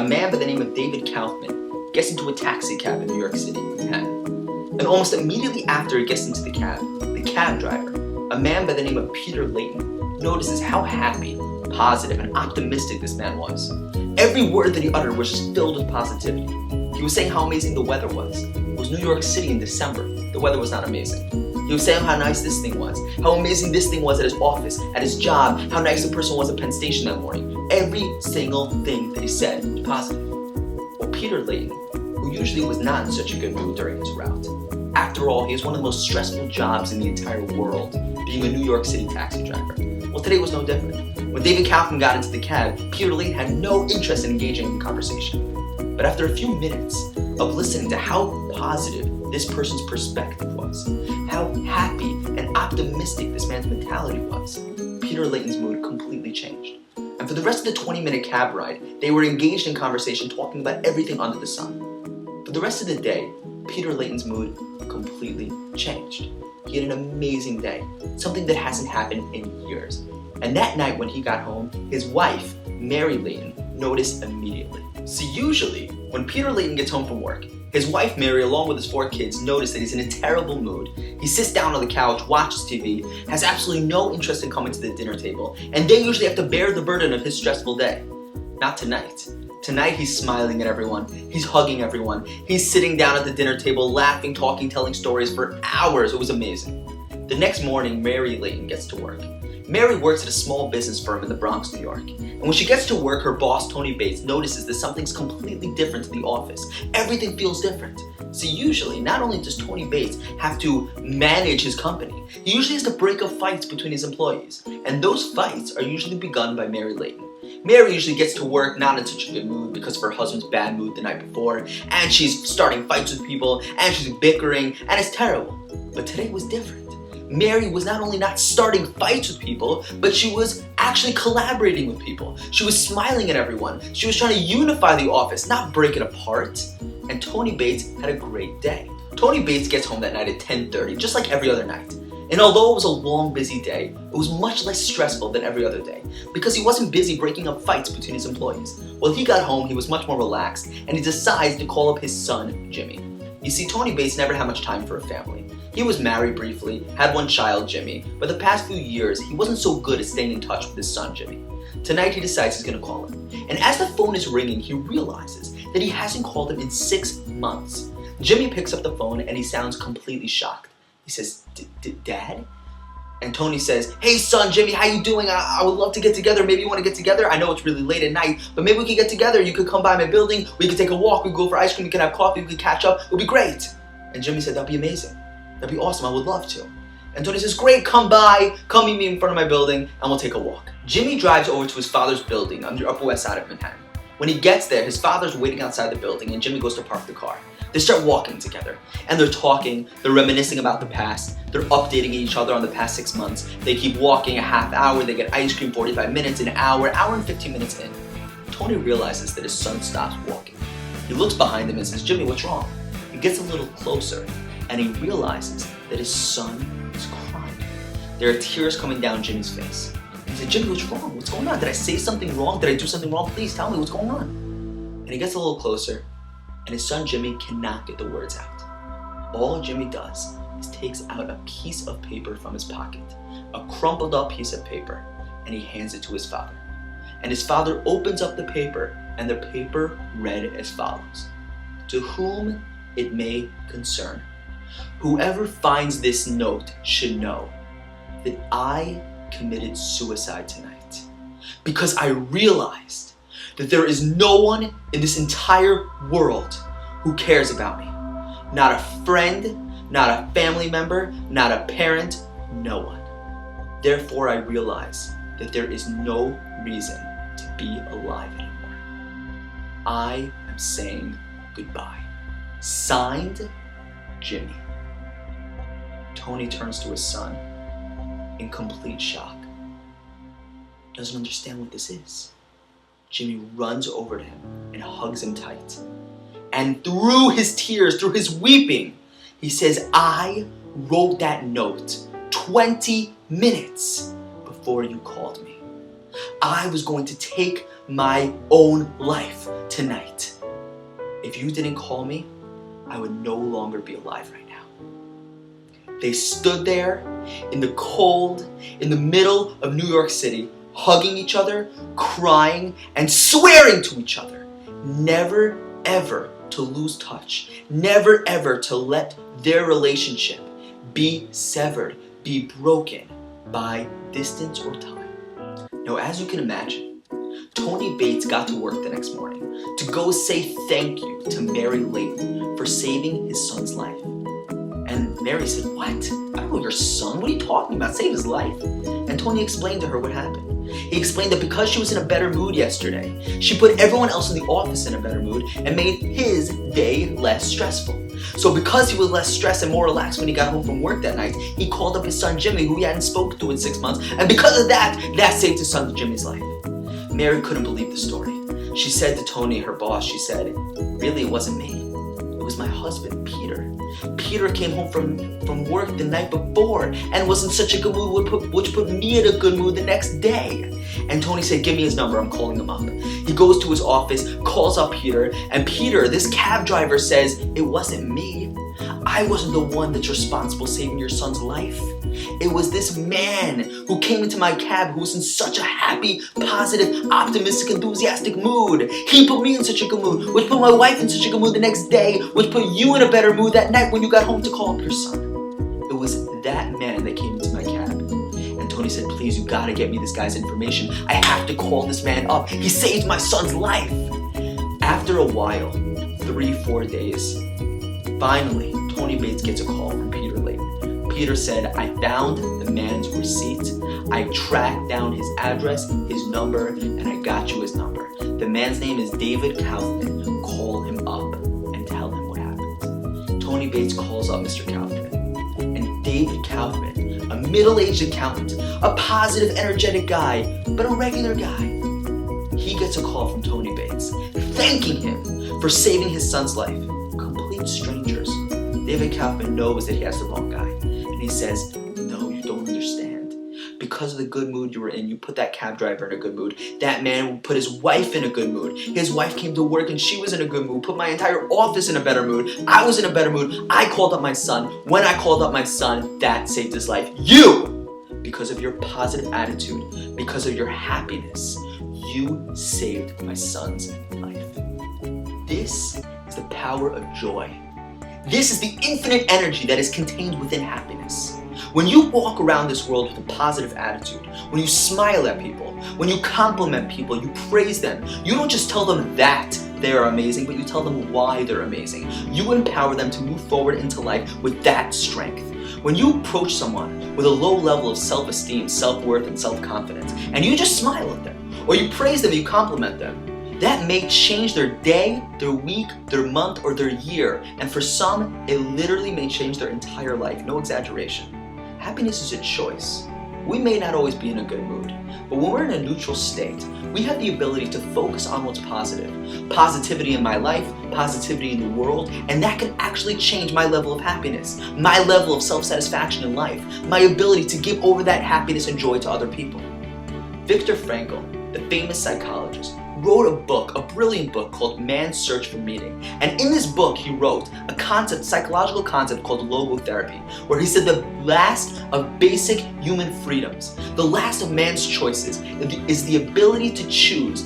man by the name of David Kaufman gets into a taxi cab in New York City, Manhattan. And almost immediately after he gets into the cab driver, a man by the name of Peter Layton, notices how happy, positive, and optimistic this man was. Every word that he uttered was just filled with positivity. He was saying how amazing the weather was. It was New York City in December. The weather was not amazing. He was saying how nice this thing was, how amazing this thing was at his office, at his job, how nice the person was at Penn Station that morning. Every single thing that he said was positive. Well, Peter Layton, who usually was not in such a good mood during his route, after all, he has one of the most stressful jobs in the entire world, being a New York City taxi driver. Well, today was no different. When David Kaufman got into the cab, Peter Layton had no interest in engaging in conversation. But after a few minutes of listening to how positive this person's perspective was, how happy and optimistic this man's mentality was, Peter Layton's mood completely changed. And for the rest of the 20-minute cab ride, they were engaged in conversation, talking about everything under the sun. For the rest of the day, Peter Layton's mood completely changed. He had an amazing day, something that hasn't happened in years. And that night when he got home, his wife, Mary Layton, noticed immediately. See, usually, when Peter Layton gets home from work, his wife Mary, along with his 4 kids, notice that he's in a terrible mood. He sits down on the couch, watches TV, has absolutely no interest in coming to the dinner table, and they usually have to bear the burden of his stressful day. Not tonight. Tonight he's smiling at everyone, he's hugging everyone, he's sitting down at the dinner table, laughing, talking, telling stories for hours. It was amazing. The next morning, Mary Layton gets to work. Mary works at a small business firm in the Bronx, New York. And when she gets to work, her boss, Tony Bates, notices that something's completely different to the office. Everything feels different. See, usually, not only does Tony Bates have to manage his company, he usually has to break up fights between his employees. And those fights are usually begun by Mary Layton. Mary usually gets to work not in such a good mood because of her husband's bad mood the night before, and she's starting fights with people, and she's bickering, and it's terrible. But today was different. Mary was not only not starting fights with people, but she was actually collaborating with people. She was smiling at everyone. She was trying to unify the office, not break it apart. And Tony Bates had a great day. Tony Bates gets home that night at 10:30, just like every other night. And although it was a long, busy day, it was much less stressful than every other day because he wasn't busy breaking up fights between his employees. When he got home, he was much more relaxed, and he decides to call up his son, Jimmy. You see, Tony Bates never had much time for a family. He was married briefly, had 1 child, Jimmy, but the past few years, he wasn't so good at staying in touch with his son, Jimmy. Tonight, he decides he's gonna call him. And as the phone is ringing, he realizes that he hasn't called him in 6 months. Jimmy picks up the phone and he sounds completely shocked. He says, Dad? And Tony says, hey son, Jimmy, how you doing? I would love to get together. Maybe you want to get together? I know it's really late at night, but maybe we could get together. You could come by my building. We could take a walk. We could go for ice cream. We could have coffee. We could catch up. It would be great. And Jimmy said, that'd be amazing. That'd be awesome. I would love to. And Tony says, great, come by. Come meet me in front of my building and we'll take a walk. Jimmy drives over to his father's building on the Upper West Side of Manhattan. When he gets there, his father's waiting outside the building and Jimmy goes to park the car. They start walking together, and they're talking, they're reminiscing about the past, they're updating each other on the past 6 months. They keep walking a half hour, they get ice cream 45 minutes, an hour and 15 minutes in. Tony realizes that his son stops walking. He looks behind him and says, Jimmy, what's wrong? He gets a little closer, and he realizes that his son is crying. There are tears coming down Jimmy's face. He said, Jimmy, what's wrong? What's going on? Did I say something wrong? Did I do something wrong? Please tell me what's going on. And he gets a little closer, and his son Jimmy cannot get the words out. All Jimmy does is takes out a piece of paper from his pocket, a crumpled up piece of paper, and he hands it to his father. And his father opens up the paper, and the paper read as follows. To whom it may concern, whoever finds this note should know that I committed suicide tonight because I realized that there is no one in this entire world who cares about me. Not a friend, not a family member, not a parent, no one. Therefore, I realize that there is no reason to be alive anymore. I am saying goodbye. Signed, Jimmy. Tony turns to his son in complete shock. Doesn't understand what this is. Jimmy runs over to him and hugs him tight. And through his tears, through his weeping, he says, I wrote that note 20 minutes before you called me. I was going to take my own life tonight. If you didn't call me, I would no longer be alive right now. They stood there in the cold, in the middle of New York City, hugging each other, crying, and swearing to each other, never ever to lose touch, never ever to let their relationship be severed, be broken by distance or time. Now, as you can imagine, Tony Bates got to work the next morning to go say thank you to Mary Layton for saving his son's life. And Mary said, "What? I don't know your son. What are you talking about? Save his life?" And Tony explained to her what happened. He explained that because she was in a better mood yesterday, she put everyone else in the office in a better mood and made his day less stressful. So because he was less stressed and more relaxed when he got home from work that night, he called up his son Jimmy, who he hadn't spoken to in 6 months, and because of that saved his son Jimmy's life. Mary couldn't believe the story. She said to Tony, her boss, she said, "Really, it wasn't me. It was my husband, Peter. Peter came home from work the night before and was in such a good mood, which put me in a good mood the next day." And Tony said, "Give me his number, I'm calling him up." He goes to his office, calls up Peter, and Peter, this cab driver, says, "It wasn't me. I wasn't the one that's responsible saving your son's life. It was this man who came into my cab who was in such a happy, positive, optimistic, enthusiastic mood. He put me in such a good mood, which put my wife in such a good mood the next day, which put you in a better mood that night when you got home to call up your son. It was that man that came into my cab." And Tony said, "Please, you gotta get me this guy's information. I have to call this man up. He saved my son's life." After a while, 3-4 days, finally, Tony Bates gets a call from Peter Layton. Peter said, "I found the man's receipt. I tracked down his address, his number, and I got you his number. The man's name is David Kaufman. Call him up and tell him what happened." Tony Bates calls up Mr. Kaufman. And David Kaufman, a middle-aged accountant, a positive, energetic guy, but a regular guy, he gets a call from Tony Bates, thanking him for saving his son's life. Complete strangers. David Kaufman knows that he has the wrong guy. And he says, "No, you don't understand. Because of the good mood you were in, you put that cab driver in a good mood. That man put his wife in a good mood. His wife came to work and she was in a good mood. Put my entire office in a better mood. I was in a better mood. I called up my son. When I called up my son, that saved his life. You, because of your positive attitude, because of your happiness, you saved my son's life." This is the power of joy. This is the infinite energy that is contained within happiness. When you walk around this world with a positive attitude, when you smile at people, when you compliment people, you praise them, you don't just tell them that they are amazing, but you tell them why they're amazing. You empower them to move forward into life with that strength. When you approach someone with a low level of self-esteem, self-worth, and self-confidence, and you just smile at them, or you praise them, you compliment them, that may change their day, their week, their month, or their year. And for some, it literally may change their entire life. No exaggeration. Happiness is a choice. We may not always be in a good mood, but when we're in a neutral state, we have the ability to focus on what's positive. Positivity in my life, positivity in the world, and that can actually change my level of happiness, my level of self-satisfaction in life, my ability to give over that happiness and joy to other people. Viktor Frankl, the famous psychologist, wrote a brilliant book called Man's Search for Meaning. And in this book, he wrote a psychological concept called logotherapy, where he said the last of basic human freedoms, the last of man's choices, is the ability to choose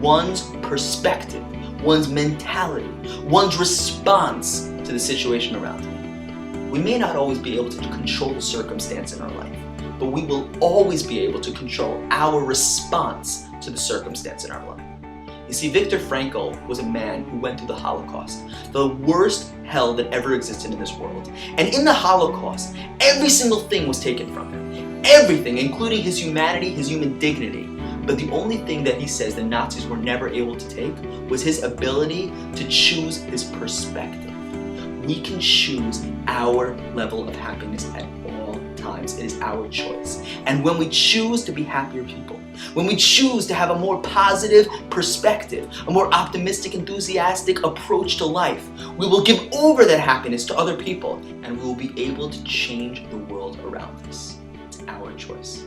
one's perspective, one's mentality, one's response to the situation around him. We may not always be able to control the circumstance in our life, but we will always be able to control our response to the circumstance in our life. You see, Viktor Frankl was a man who went through the Holocaust, the worst hell that ever existed in this world. And in the Holocaust, every single thing was taken from him. Everything, including his humanity, his human dignity. But the only thing that he says the Nazis were never able to take was his ability to choose his perspective. We can choose our level of happiness at all times. It is our choice. And when we choose to be happier people, when we choose to have a more positive perspective, a more optimistic, enthusiastic approach to life, we will give over that happiness to other people, and we will be able to change the world around us. It's our choice.